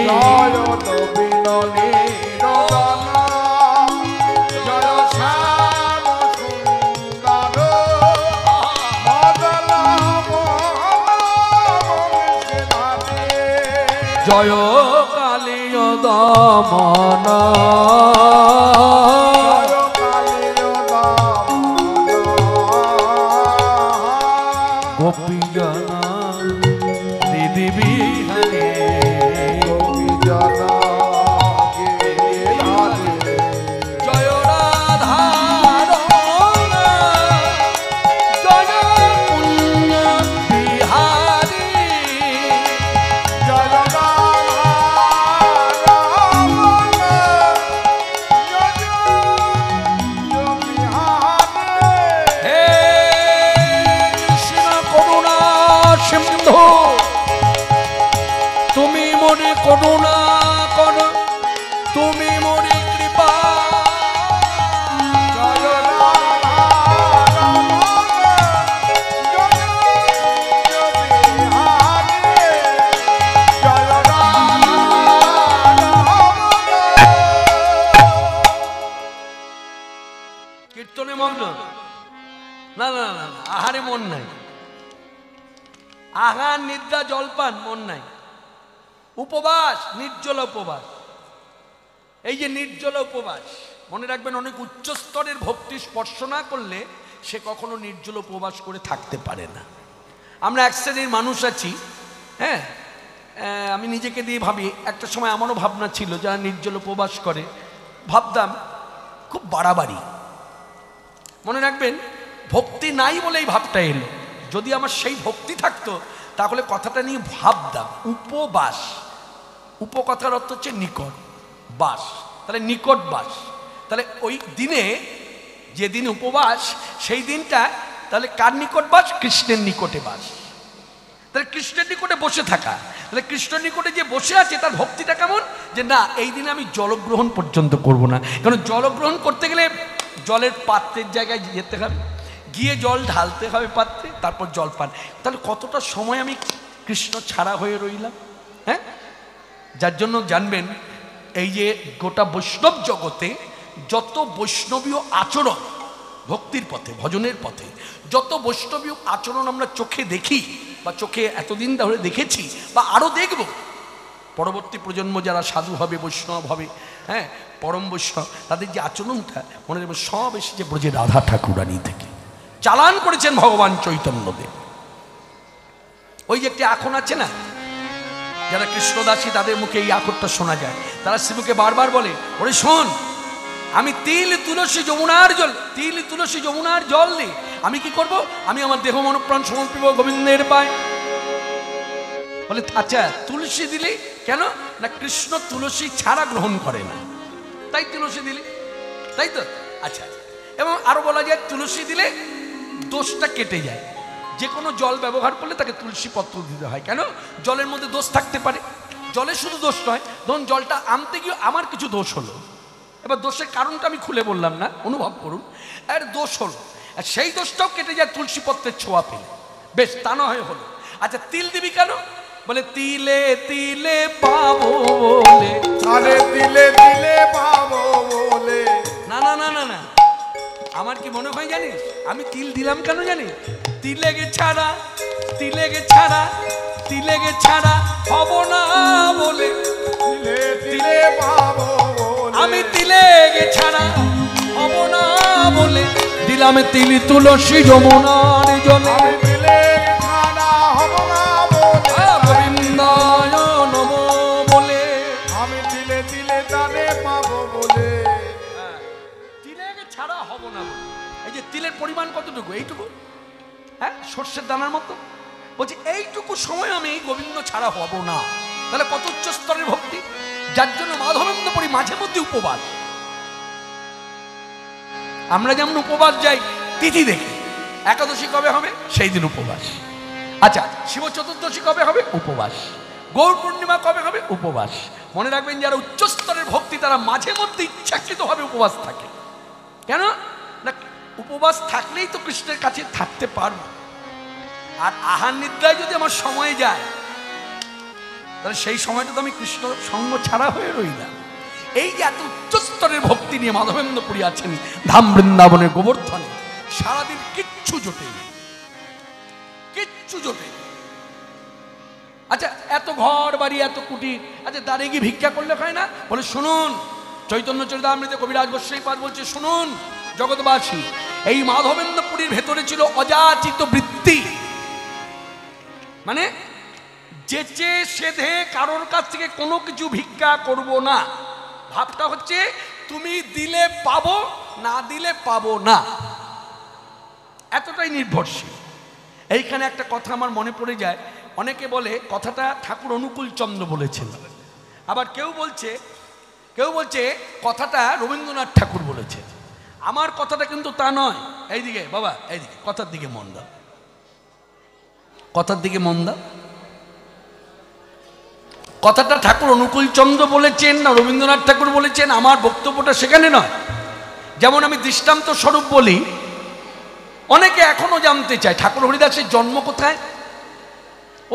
জয় নবীন নীরদন জয় শ্যাম সুন্দর মদন মোহন জয় কালীয় দমন জয় কালীয় দমন গোপীজন দিদি বিহারে গোপীজন গিরিধারে জয় রাধা রমন জয় কুঞ্জ বিহারী জয় রাধা রমন জয় কুঞ্জ বিহারে হে কৃষ্ণ করুণা সিন্ধু তুমি মনে করুণা কর তুমি মনে কৃপা জয় রাধা রমন জয় কুঞ্জ বিহারে জয় রাধা রমন কীর্তনে মগ্ন না না না না, আহারে মন নাই আহার নিদ্রা জলপান মন নাই উপবাস নির্জল উপবাস এই যে নির্জল উপবাস মনে রাখবেন অনেক উচ্চ স্তরের ভক্তি স্পর্শ না করলে সে কখনো নির্জল উপবাস করে থাকতে পারে না আমরা এক শ্রেণীর মানুষ আছি হ্যাঁ আমি নিজেকে দিয়ে ভাবি একটা সময় আমারও ভাবনা ছিল যারা নির্জল উপবাস করে ভাবতাম খুব বাড়াবাড়ি মনে রাখবেন ভক্তি নাই বলেই ভাবটা এলো যদি আমার সেই ভক্তি থাকতো তাহলে কথাটা নিয়ে ভাবতাম উপবাস উপকথার অর্থ হচ্ছে নিকট বাস তাহলে নিকট বাস তাহলে ওই দিনে যেদিন উপবাস সেই দিনটা তাহলে কার নিকট বাস কৃষ্ণের নিকটে বাস তাহলে কৃষ্ণের নিকটে বসে থাকা তাহলে কৃষ্ণের নিকটে যে বসে আছে তার ভক্তিটা কেমন যে না এই দিনে আমি জলগ্রহণ পর্যন্ত করব না কারণ জলগ্রহণ করতে গেলে জলের পাত্রের জায়গায় যেতে হবে গিয়ে জল ঢালতে হবে পাত্রে তারপর জল পান তাহলে কতটা সময় আমি কৃষ্ণ ছাড়া হয়ে রইলাম হ্যাঁ যার জন্য জানবেন এই যে গোটা বৈষ্ণব জগতে যত বৈষ্ণবীয় আচরণ ভক্তির পথে ভজনের পথে যত বৈষ্ণবীয় আচরণ আমরা চোখে দেখি বা চোখে এতদিন ধরে দেখেছি বা আরও দেখব পরবর্তী প্রজন্ম যারা সাধু হবে বৈষ্ণব হবে হ্যাঁ পরম বৈষ্ণব তাদের যে আচরণটা মনে রাখবে সব এসেছে ব্রজে রাধা ঠাকুরানী থেকে চালান করেছেন ভগবান চৈতন্যদেব ওই যে একটি আখন আছে না যারা কৃষ্ণদাসী তাদের মুখে এই আখরটা শোনা যায় তারা শিবকে বারবার বলে ওরে শোন আমি তিল তুলসী যমুনার জল নিয়ে আমি কি করব আমি আমার দেহ মনপ্রাণ সমর্পিব গোবিন্দের পায় বলে আচ্ছা তুলসী দিলি কেন না কৃষ্ণ তুলসী ছাড়া গ্রহণ করে না তাই তুলসী দিলি তাই তো আচ্ছা এবং আরো বলা যায় তুলসী দিলে দোষটা কেটে যায় যে কোনো জল ব্যবহার করলে তাকে তুলসী পত্র দিতে হয় কেন জলের মধ্যে দোষ থাকতে পারে জলে শুধু দোষ নয় ধরুন জলটা আনতে গিয়ে আমার কিছু দোষ হলো এবার দোষের কারণটা আমি খুলে বললাম না অনুভব করুন আর দোষ হলো আর সেই দোষটাও কেটে যায় তুলসী পত্রের ছোঁয়া পেলে বেশ তা না হয়ে হলো আচ্ছা তিল দিবি কেন বলে তিলে তিলে পাবো বলে আরে দিলে দিলে পাবো বলে না না না না না আমার কি মনে হয় জানিস আমি তিল দিলাম কেন জানিস তিলেগে ছাড়া হব না বলে দিলে দিলে পাবো বলে আমি তিলেগে ছাড়া হব হব না বলে দিলাম তিল তুলসী যমুনার জলে। আমি দিলে ছাড়া হব না বলে গোবিন্দায় নমো বলে আমি দিলে দিলে তারে পাবো বলে। তিলের ছাড়া হব না বলে। এই যে তিলের পরিমাণ কতটুকু? এইটুকু, হ্যাঁ, সর্ষের দানার মতো। বলছি এইটুকু সময় আমি গোবিন্দ ছাড়া হব না। তাহলে কত উচ্চ স্তরের ভক্তি, যার জন্য মাধবেন্দ্র পুরী মাঝে মধ্যে উপবাস। আমরা যেমন উপবাস যাই তিথি দেখে, একাদশী কবে হবে সেই দিন উপবাস। আচ্ছা, শিব চতুর্দশী কবে হবে উপবাস, গৌর পূর্ণিমা কবে হবে উপবাস। মনে রাখবেন যারা উচ্চ স্তরের ভক্তি তারা মাঝে মধ্যে ইচ্ছাকৃতভাবে উপবাস থাকে। কেন না, উপবাস থাকলেই তো কৃষ্ণের কাছে থাকতে পারবো। আর আহার নিদ্রায় যদি আমার সময় যায় তাহলে সেই সময়টা তো আমি কৃষ্ণ সঙ্গ ছাড়া হয়ে রইলাম। এই যে এত উচ্চ স্তরের ভক্তি নিয়ে মাধবেন্দ্র পুরী আছেন ধাম বৃন্দাবনের গোবর্ধনে, সারাদিন কিচ্ছু জোটে, কিচ্ছু জোটে। আচ্ছা, এত ঘর বাড়ি, এত কুটির, আচ্ছা দাঁড়িয়ে গিয়ে ভিক্ষা করলে হয় না? বলে শুনুন, চৈতন্য চরিতামৃতে কবিরাজ গোস্বামী পাদ বলছে, শুনুন জগৎবাসী, এই মাধবেন্দ্র পুরীর ভেতরে ছিল অযাচিত বৃত্তি। মানে যেচে সেধে কারোর কাছ থেকে কোনো কিছু ভিক্ষা করব না। ভাবটা হচ্ছে তুমি দিলে পাবো, না দিলে পাবো না, এতটাই নির্ভরশীল। এইখানে একটা কথা আমার মনে পড়ে যায়। অনেকে বলে কথাটা ঠাকুর অনুকূল চন্দ্র বলেছেন, আবার কেউ বলছে কথাটা রবীন্দ্রনাথ ঠাকুর বলেছে। আমার কথাটা কিন্তু তা নয়। এইদিকে বাবা, এইদিকে কথার দিকে মন দাও, কথার দিকে মন দাও। কথাটা ঠাকুর অনুকূল চন্দ্র বলেছেন না রবীন্দ্রনাথ ঠাকুর বলেছেন, আমার বক্তব্যটা সেখানে নয়। যেমন আমি দৃষ্টান্ত স্বরূপ বলি, অনেকে এখনো জানতে চায় ঠাকুর হরিদাসের জন্ম কোথায়।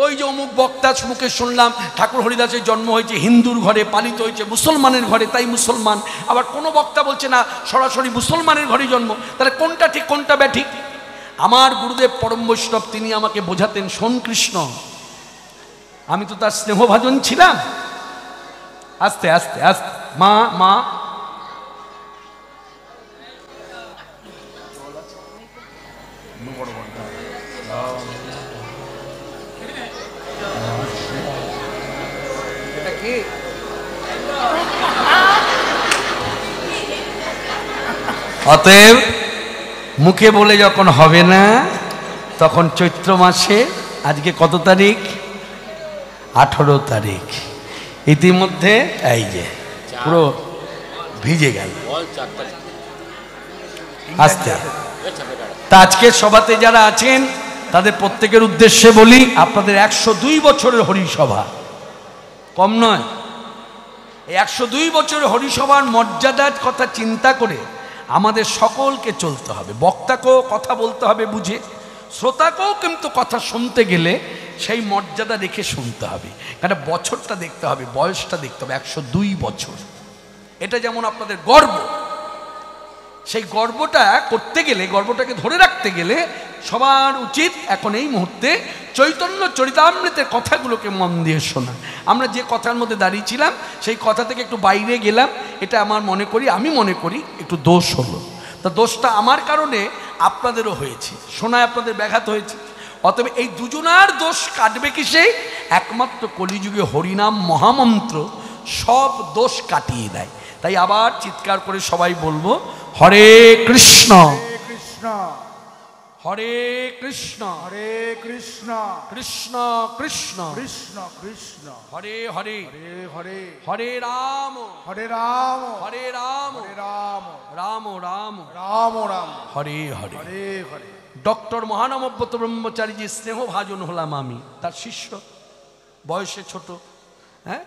ওই যে অমুক বক্তার মুখে শুনলাম ঠাকুর হরিদাসের জন্ম হয়েছে হিন্দুর ঘরে, পালিত হয়েছে মুসলমানের ঘরে, তাই মুসলমান। আবার কোনো বক্তা বলছে না সরাসরি মুসলমানের ঘরে জন্ম। তাহলে কোনটা ঠিক কোনটা ব্যাঠিক? আমার গুরুদেব পরম বৈষ্ণব তিনি আমাকে বোঝাতেন, শোন কৃষ্ণ, আমি তো তার স্নেহভাজন ছিলাম। আস্তে আস্তে আস্তে, মা মা অতএব মুখে বলে যখন হবে না, তখন চৈত্র মাসে, আজকে কত তারিখ? 18 তারিখ। ইতিমধ্যে এই যে পুরো ভিজে গেল আস্তে। তা আজকে সভাতে যারা আছেন তাদের প্রত্যেকের উদ্দেশ্যে বলি, আপনাদের 102 বছরের হরিসভা কম নয়। এই 102 বছরের হরিসভার মর্যাদার কথা চিন্তা করে আমাদের সকলকে চলতে হবে। বক্তাকেও কথা বলতে হবে বুঝে, শ্রোতাকেও কিন্তু কথা শুনতে গেলে সেই মর্যাদা রেখে শুনতে হবে। কারণ বছরটা দেখতে হবে, বয়সটা দেখতে হবে। 102 বছর, এটা যেমন আপনাদের গর্ব। সেই গর্বটা করতে গেলে, গর্বটাকে ধরে রাখতে গেলে সবার উচিত এখন এই মুহূর্তে চৈতন্য চরিতামৃতের কথাগুলোকে মন দিয়ে শোনা। আমরা যে কথার মধ্যে দাঁড়িয়েছিলাম সেই কথা থেকে একটু বাইরে গেলাম, এটা আমার আমি মনে করি একটু দোষ হলো। তা দোষটা আমার কারণে আপনাদেরও হয়েছে, শোনায় আপনাদের ব্যাঘাত হয়েছে। অতএব এই দুজনার দোষ কাটবে কিসে? একমাত্র কলিযুগে হরিনাম মহামন্ত্র সব দোষ কাটিয়ে দেয়। তাই আবার চিৎকার করে সবাই বলবো, হরে কৃষ্ণ কৃষ্ণ হরে কৃষ্ণ হরে কৃষ্ণ কৃষ্ণ কৃষ্ণ কৃষ্ণ কৃষ্ণ হরে হরে হরে হরে হরে রাম হরে রাম হরে রাম হরে রাম রাম রাম রাম রাম হরে হরে। হরে হরে। ডক্টর মহানমব্রত ব্রহ্মচারীজি স্নেহভাজন হলাম আমি, তার শিষ্য, বয়সে ছোট। হ্যাঁ,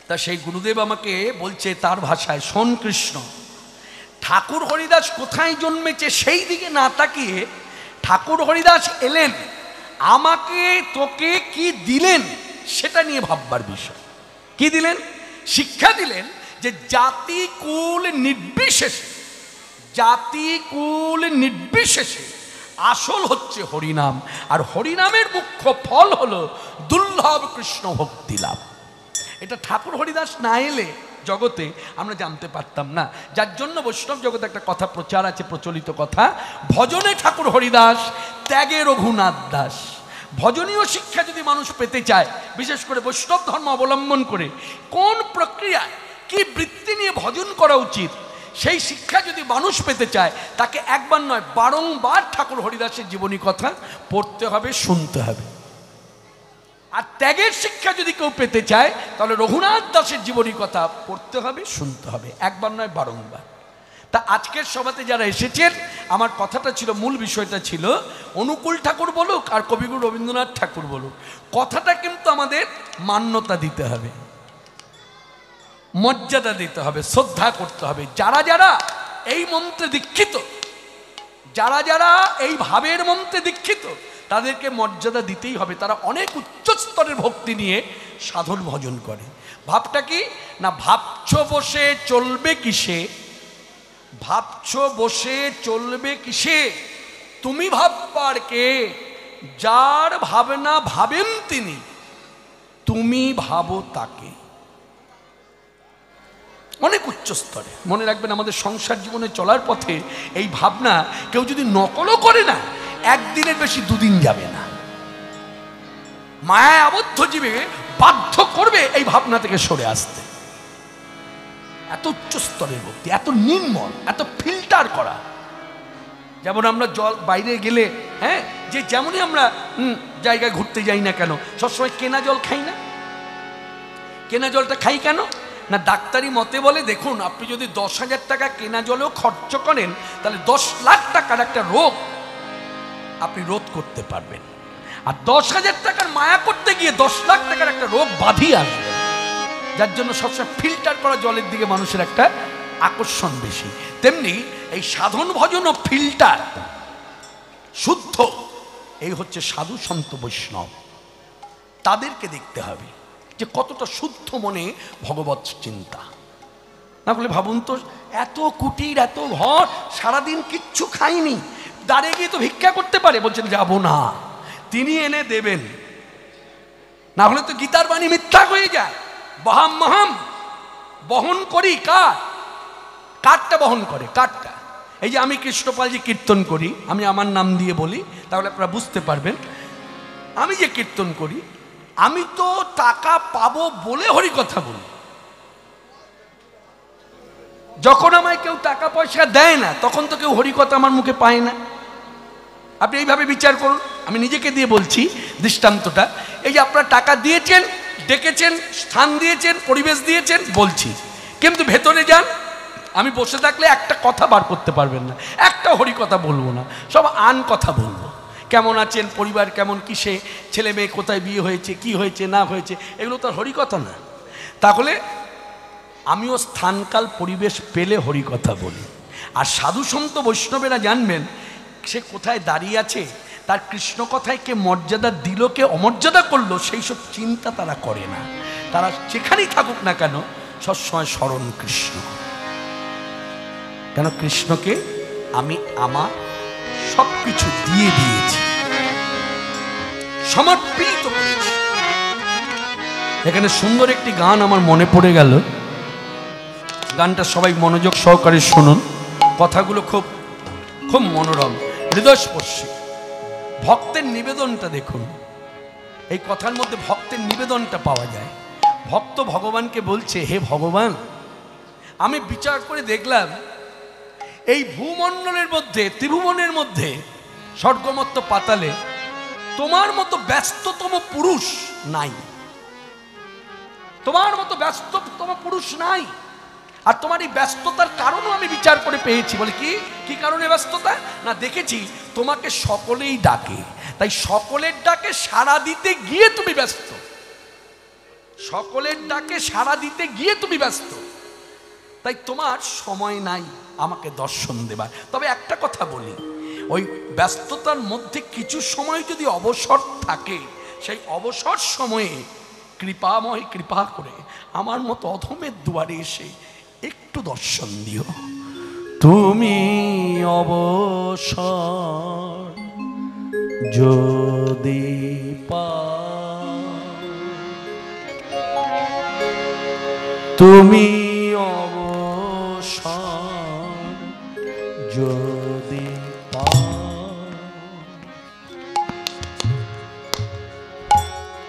তা সেই গুরুদেব আমাকে বলছে তার ভাষায়, শোন কৃষ্ণ, ঠাকুর হরিদাস কোথায় জন্মেছে সেই দিকে না তাকিয়ে ঠাকুর হরিদাস এলেন, আমাকে তোকে কি দিলেন সেটা নিয়ে ভাববার বিষয়। কি দিলেন? শিক্ষা দিলেন যে জাতি কুল নির্বিশেষে, জাতি কুল নির্বিশেষে আসল হচ্ছে হরিনাম, আর হরিনামের মুখ্য ফল হলো দুর্লভ কৃষ্ণ ভক্তি লাভ। এটা ঠাকুর হরিদাস না এলে জগতে আমরা জানতে পারতাম না। যার জন্য বৈষ্ণব জগতে একটা কথা প্রচার আছে, প্রচলিত কথা, ভজনে ঠাকুর হরিদাস, ত্যাগে রঘুনাথ দাস। ভজনীয় শিক্ষা যদি মানুষ পেতে চায়, বিশেষ করে বৈষ্ণব ধর্ম অবলম্বন করে কোন প্রক্রিয়ায় কি বৃত্তি নিয়ে ভজন করা উচিত, সেই শিক্ষা যদি মানুষ পেতে চায়, তাকে একবার নয় বারংবার ঠাকুর হরিদাসের জীবনী কথা পড়তে হবে, শুনতে হবে। আর ত্যাগের শিক্ষা যদি কেউ পেতে চায়, তাহলে রঘুনাথ দাসের জীবনী কথা পড়তে হবে, শুনতে হবে, একবার নয় বারংবার। তা আজকের সভাতে যারা এসেছেন, আমার কথাটা ছিল, মূল বিষয়টা ছিল, অনুকূল ঠাকুর বলুক আর কবিগুরু রবীন্দ্রনাথ ঠাকুর বলুক, কথাটা কিন্তু আমাদের মান্যতা দিতে হবে, মর্যাদা দিতে হবে, শ্রদ্ধা করতে হবে। যারা যারা এই মন্ত্রে দীক্ষিত, যারা যারা এই ভাবের মন্ত্রে দীক্ষিত, তাদেরকে মর্যাদা দিতেই হবে। তারা অনেক উচ্চ স্তরের ভক্তি নিয়ে সাধন ভজন করে। ভাবটা কি না, ভাবছ বসে চলবে কিসে, ভাবছ বসে চলবে কিসে, তুমি ভাববার কে, যার ভাবনা ভাবেন তিনি, তুমি ভাবো তাকে। অনেক উচ্চ স্তরে মনে রাখবেন, আমাদের সংসার জীবনে চলার পথে এই ভাবনা কেউ যদি নকলও করে না, একদিনের বেশি দুদিন যাবে না। মায়ায় আবদ্ধ জীবে বাধ্য করবে এই ভাবনা থেকে সরে আসতে। এত উচ্চ স্তরের ভক্তি, এত নির্মল, এত ফিল্টার করা। যেমন আমরা জল বাইরে গেলে, হ্যাঁ, যে যেমনই আমরা জায়গায় ঘুরতে যাই না কেন, সবসময় কেনা জল খাই না? কেনা জলটা খাই কেন না, ডাক্তারি মতে বলে, দেখুন আপনি যদি 10,000 টাকা কেনা জলেও খরচ করেন, তাহলে 10 লাখ টাকার একটা রোগ আপনি রোধ করতে পারবেন। আর 10,000 টাকার মায়া করতে গিয়ে 10 লাখ টাকার একটা রোগ বাঁধিয়ে আসবে। যার জন্য সবসময় ফিল্টার করা জলের দিকে মানুষের একটা আকর্ষণ বেশি। তেমনি এই সাধন ভজন ও ফিল্টার শুদ্ধ, এই হচ্ছে সাধু সন্ত বৈষ্ণব। তাদেরকে দেখতে হবে যে কতটা শুদ্ধ মনে ভগবৎ চিন্তা। না বলে ভাবুন তো, এত কুটির, এত ঘর, সারাদিন কিচ্ছু খাইনি, দাঁড়িয়ে গিয়ে তো ভিক্ষা করতে পারে। বলছেন যাবো না, তিনি এনে দেবেন, না হলে তো গীতার বাণী মিথ্যা হয়ে যায়। বহাম মহাম বহন করি, কারটা বহন করে, কারটা। এই যে আমি কৃষ্ণপালজি কীর্তন করি, আমি আমার নাম দিয়ে বলি, তাহলে আপনারা বুঝতে পারবেন। আমি যে কীর্তন করি, আমি তো টাকা পাবো বলে হরি কথা বলি। যখন আমায় কেউ টাকা পয়সা দেয় না, তখন তো কেউ হরি কথা আমার মুখে পায় না। আপনি এইভাবে বিচার করুন, আমি নিজেকে দিয়ে বলছি দৃষ্টান্তটা। এই যে আপনারা টাকা দিয়েছেন, ডেকেছেন, স্থান দিয়েছেন, পরিবেশ দিয়েছেন, বলছি, কিন্তু ভেতরে যান, আমি বসে থাকলে একটা কথা বার করতে পারবেন না, একটা হরি কথা বলবো না, সব আন কথা বলবো। কেমন আছেন, পরিবার কেমন, কিসে, ছেলে মেয়ে কোথায় বিয়ে হয়েছে, কি হয়েছে না হয়েছে, এগুলো তো হরি কথা না। তাহলে আমিও স্থানকাল পরিবেশ পেলে হরি কথা বলি। আর সাধু সন্ত বৈষ্ণবেরা জানবেন, সে কোথায় দাঁড়িয়ে আছে, তার কৃষ্ণ কথায় কে মর্যাদা দিল, কে অমর্যাদা করলো, সেই সব চিন্তা তারা করে না। তারা যেখানেই থাকুক না কেন, সবসময় স্মরণ কৃষ্ণ। কেন, কৃষ্ণকে আমি আমার সব কিছু দিয়ে দিয়েছি, সমর্পিত করেছি। এখানে সুন্দর একটি গান আমার মনে পড়ে গেল, গানটা সবাই মনোযোগ সহকারে শুনুন। কথাগুলো খুব খুব মনোরম, হৃদয়স্পর্শী। ভক্তের নিবেদনটা দেখুন, এই কথার মধ্যে ভক্তের নিবেদনটা পাওয়া যায়। ভক্ত ভগবানকে বলছে, হে ভগবান, আমি বিচার করে দেখলাম এই ভূমণ্ডলের মধ্যে, ত্রিভুবনের মধ্যে, স্বর্গমত্ত পাতালে তোমার মতো ব্যস্ততম পুরুষ নাই, তোমার মতো ব্যস্ততম পুরুষ নাই। আর তোমার এই ব্যস্ততার কারণও আমি বিচার করে পেয়েছি। বলে কি কারণে ব্যস্ততা? না, দেখেছি তোমাকে সকলেই ডাকে, তাই সকলের ডাকে সাড়া দিতে গিয়ে তুমি ব্যস্ত, সকলের ডাকে সাড়া দিতে গিয়ে তুমি ব্যস্ত, তাই তোমার সময় নাই আমাকে দর্শন দেবার। তবে একটা কথা বলি, ওই ব্যস্ততার মধ্যে কিছু সময় যদি অবসর থাকে, সেই অবসর সময়ে কৃপাময় কৃপা করে আমার মতো অধমের দুয়ারে এসে একটু দর্শন দিও। তুমি অবসর যদি পাও, তুমি অবসর যদি পাও,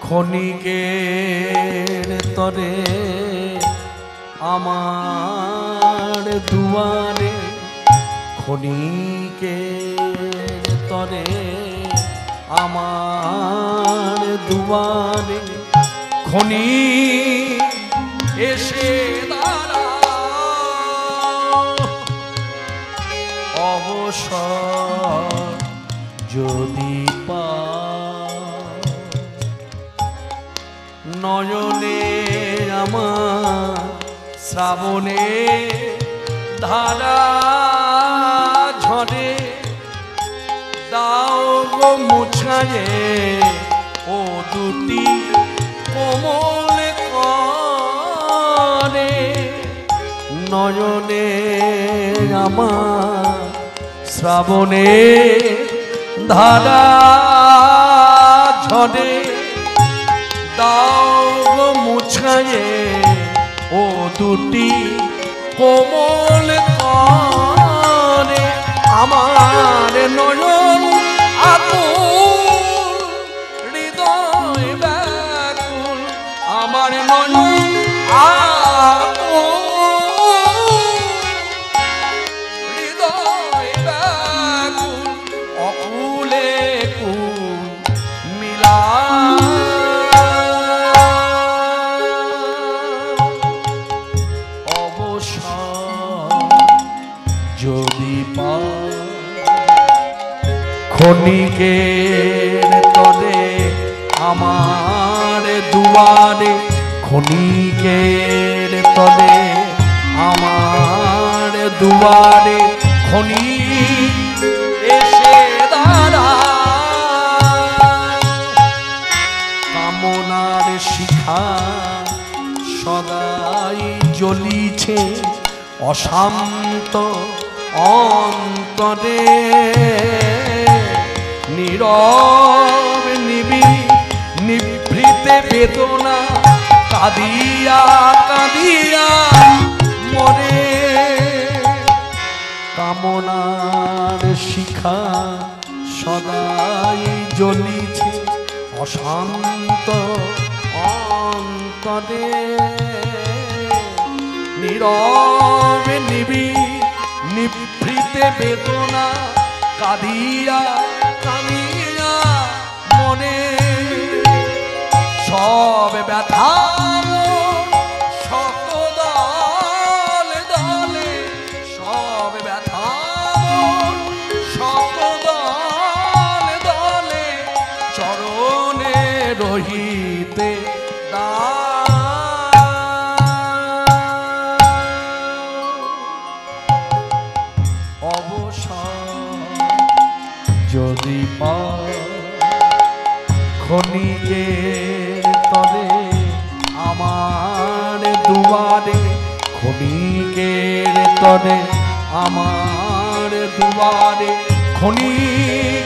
ক্ষণিকের তরে আমার দুয়ারে, ক্ষণিকের তরে আমার দুয়ারে, ক্ষণি এসে দাঁড়াও, অবসর যদি পাও, নয়নে আমার শ্রাবণে ধারা ঝরে, দাও গো মুছায়ে ও দুটি কোমল করে, নয়নে আমার শ্রাবণে ধারা ঝরে, দাও গো মুছায়ে ও দুটি কোমল করে, আমার নয়ন আকুল হৃদয় ব্যাকুল, আমার নয়ন আকুল হৃদয় ব্যাকুল, অকুলে কুল মিলা যদি পাও, ক্ষণিকের তরে আমার দুয়ারে, ক্ষণিকের তরে আমার দুয়ারে, ক্ষণি এসে দাঁড়াও, কামনার শিখা সদাই জ্বলিছে অশান্ত অন্তরে, নীরব নিভৃতে বেদনা কাঁদিয়া কাঁদিয়া মরে, কামনার শিখা সদাই জ্বলিছে অশান্ত অন্তরে, নীরব নিভৃতে বেদনা কাঁদিয়া কাঁদিয়া মনে, সব ব্যথা সকদল দলে, সব ব্যথা সকদল দলে, চরণে রহিতে যদি পাও, ক্ষণিকের তরে আমার দুয়ারে, ক্ষণিকের তরে আমার দুয়ারে, ক্ষণিক